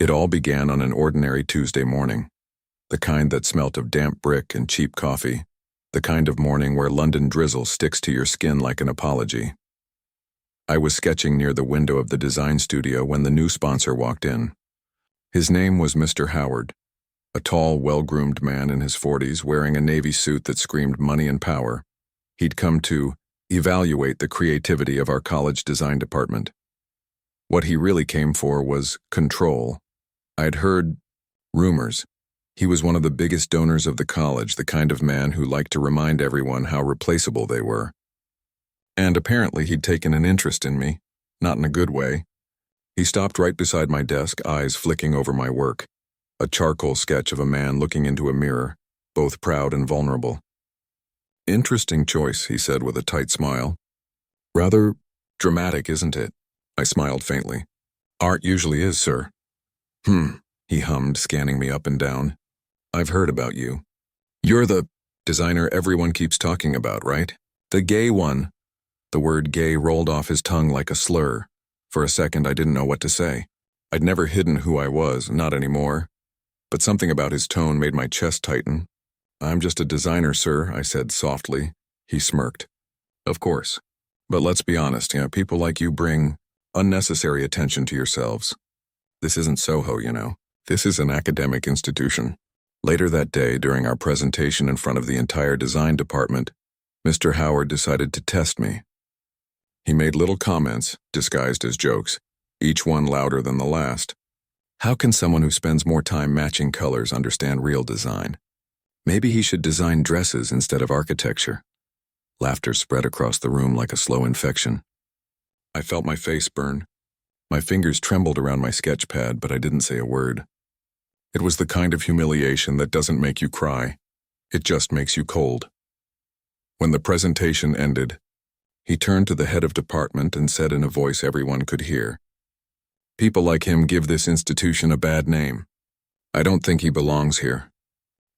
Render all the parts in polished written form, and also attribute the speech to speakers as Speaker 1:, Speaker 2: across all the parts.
Speaker 1: It all began on an ordinary Tuesday morning, the kind that smelt of damp brick and cheap coffee, the kind of morning where London drizzle sticks to your skin like an apology. I was sketching near the window of the design studio when the new sponsor walked in. His name was Mr. Howard, a tall, well-groomed man in his 40s wearing a navy suit that screamed money and power. He'd come to evaluate the creativity of our college design department. What he really came for was control. I'd heard rumors. He was one of the biggest donors of the college, the kind of man who liked to remind everyone how replaceable they were. And apparently he'd taken an interest in me, not in a good way. He stopped right beside my desk, eyes flicking over my work, a charcoal sketch of a man looking into a mirror, both proud and vulnerable. "Interesting choice," he said with a tight smile. "Rather dramatic, isn't it?" I smiled faintly. "Art usually is, sir." He hummed, scanning me up and down. "I've heard about you. You're the designer everyone keeps talking about, right? The gay one." The word gay rolled off his tongue like a slur. For a second, I didn't know what to say. I'd never hidden who I was, not anymore. But something about his tone made my chest tighten. "I'm just a designer, sir," I said softly. He smirked. "Of course. But let's be honest, people like you bring unnecessary attention to yourselves. This isn't Soho, This is an academic institution." Later that day, during our presentation in front of the entire design department, Mr. Howard decided to test me. He made little comments, disguised as jokes, each one louder than the last. How can someone who spends more time matching colors understand real design? Maybe he should design dresses instead of architecture. Laughter spread across the room like a slow infection. I felt my face burn. My fingers trembled around my sketch pad, but I didn't say a word. It was the kind of humiliation that doesn't make you cry. It just makes you cold. When the presentation ended, he turned to the head of department and said in a voice everyone could hear, "People like him give this institution a bad name. I don't think he belongs here."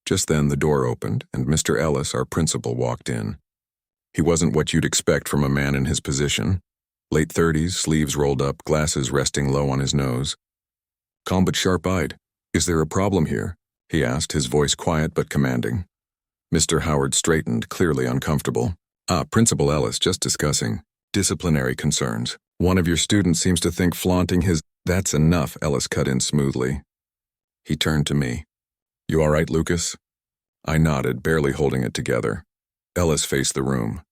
Speaker 1: Just then the door opened and Mr. Ellis, our principal, walked in. He wasn't what you'd expect from a man in his position. Late 30s, sleeves rolled up, glasses resting low on his nose. Calm but sharp-eyed. "Is there a problem here?" he asked, his voice quiet but commanding. Mr. Howard straightened, clearly uncomfortable. Principal Ellis, just discussing disciplinary concerns. One of your students seems to think flaunting his—" "That's enough," Ellis cut in smoothly. He turned to me. "You all right, Lucas?" I nodded, barely holding it together. Ellis faced the room.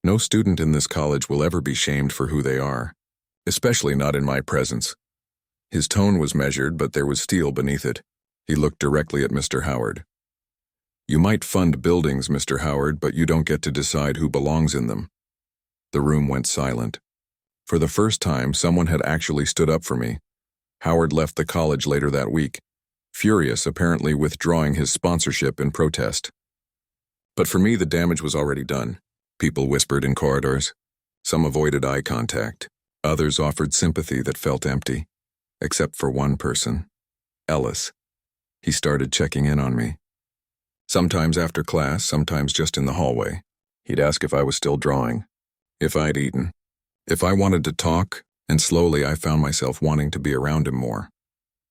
Speaker 1: "No student in this college will ever be shamed for who they are, especially not in my presence." His tone was measured, but there was steel beneath it. He looked directly at Mr. Howard. "You might fund buildings, Mr. Howard, but you don't get to decide who belongs in them." The room went silent. For the first time, someone had actually stood up for me. Howard left the college later that week, furious, apparently withdrawing his sponsorship in protest. But for me, the damage was already done. People whispered in corridors. Some avoided eye contact. Others offered sympathy that felt empty. Except for one person. Ellis. He started checking in on me. Sometimes after class, sometimes just in the hallway. He'd ask if I was still drawing, if I'd eaten, if I wanted to talk, and slowly I found myself wanting to be around him more.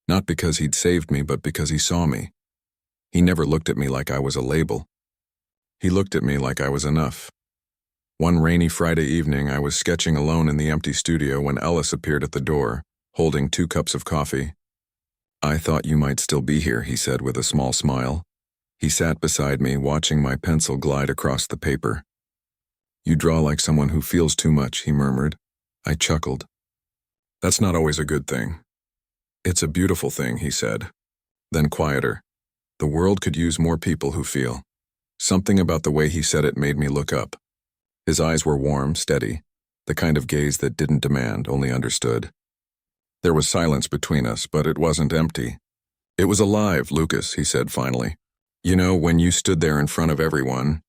Speaker 1: Not because he'd saved me, but because he saw me. He never looked at me like I was a label. He looked at me like I was enough. One rainy Friday evening, I was sketching alone in the empty studio when Ellis appeared at the door, holding 2 cups of coffee. "I thought you might still be here," he said with a small smile. He sat beside me, watching my pencil glide across the paper. "You draw like someone who feels too much," he murmured. I chuckled. "That's not always a good thing." "It's a beautiful thing," he said. Then quieter. "The world could use more people who feel." Something about the way he said it made me look up. His eyes were warm, steady, the kind of gaze that didn't demand, only understood. There was silence between us, but it wasn't empty. "It was alive, Lucas," he said finally. When you stood there in front of everyone,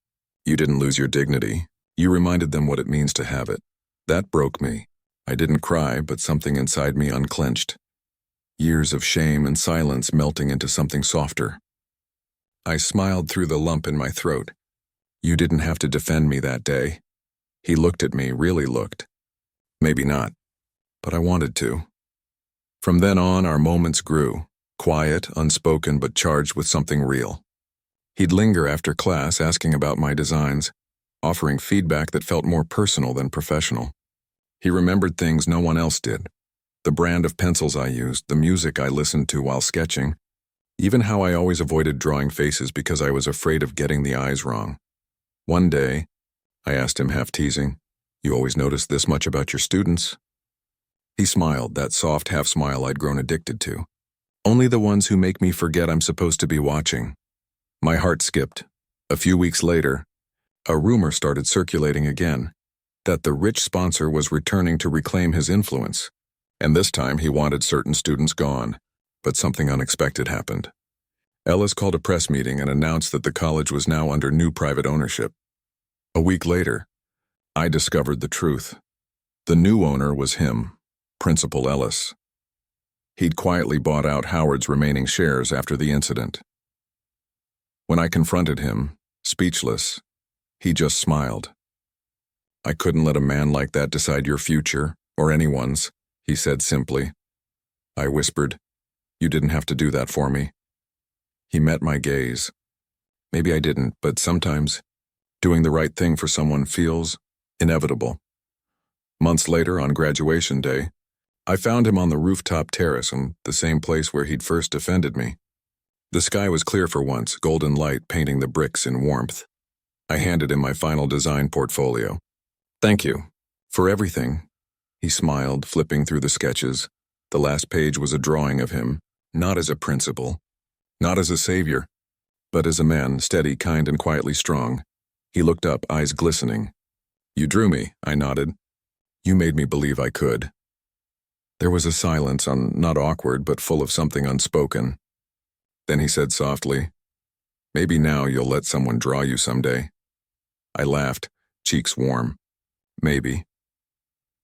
Speaker 1: you didn't lose your dignity. You reminded them what it means to have it. That broke me. I didn't cry, but something inside me unclenched. Years of shame and silence melting into something softer. I smiled through the lump in my throat. "You didn't have to defend me that day." He looked at me, really looked. Maybe not, but I wanted to. From then on, our moments grew, quiet, unspoken, but charged with something real. He'd linger after class asking about my designs, offering feedback that felt more personal than professional. He remembered things no one else did. The brand of pencils I used, the music I listened to while sketching, even how I always avoided drawing faces because I was afraid of getting the eyes wrong. One day, I asked him half teasing, "You always notice this much about your students?" He smiled, that soft half smile I'd grown addicted to. "Only the ones who make me forget I'm supposed to be watching." My heart skipped. A few weeks later, a rumor started circulating again, that the rich sponsor was returning to reclaim his influence, and this time he wanted certain students gone. But something unexpected happened. Ellis called a press meeting and announced that the college was now under new private ownership. A week later, I discovered the truth. The new owner was him, Principal Ellis. He'd quietly bought out Howard's remaining shares after the incident. When I confronted him, speechless, he just smiled. "I couldn't let a man like that decide your future, or anyone's," he said simply. I whispered, "You didn't have to do that for me." He met my gaze. Maybe I didn't, but sometimes doing the right thing for someone feels inevitable. Months later, on graduation day, I found him on the rooftop terrace in the same place where he'd first defended me. The sky was clear for once, golden light painting the bricks in warmth. I handed him my final design portfolio. "Thank you for everything," he smiled, flipping through the sketches. The last page was a drawing of him, not as a principal, not as a savior, but as a man, steady, kind, and quietly strong. He looked up, eyes glistening. "You drew me," I nodded. "You made me believe I could." There was a silence, not awkward, but full of something unspoken. Then he said softly, "Maybe now you'll let someone draw you someday." I laughed, cheeks warm. "Maybe."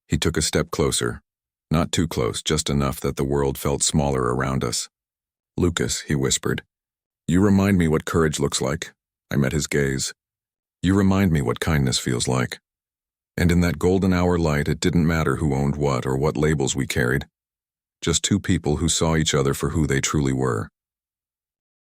Speaker 1: He took a step closer. Not too close, just enough that the world felt smaller around us. "Lucas," he whispered, "you remind me what courage looks like." I met his gaze. "You remind me what kindness feels like." And in that golden hour light, it didn't matter who owned what or what labels we carried. Just two people who saw each other for who they truly were.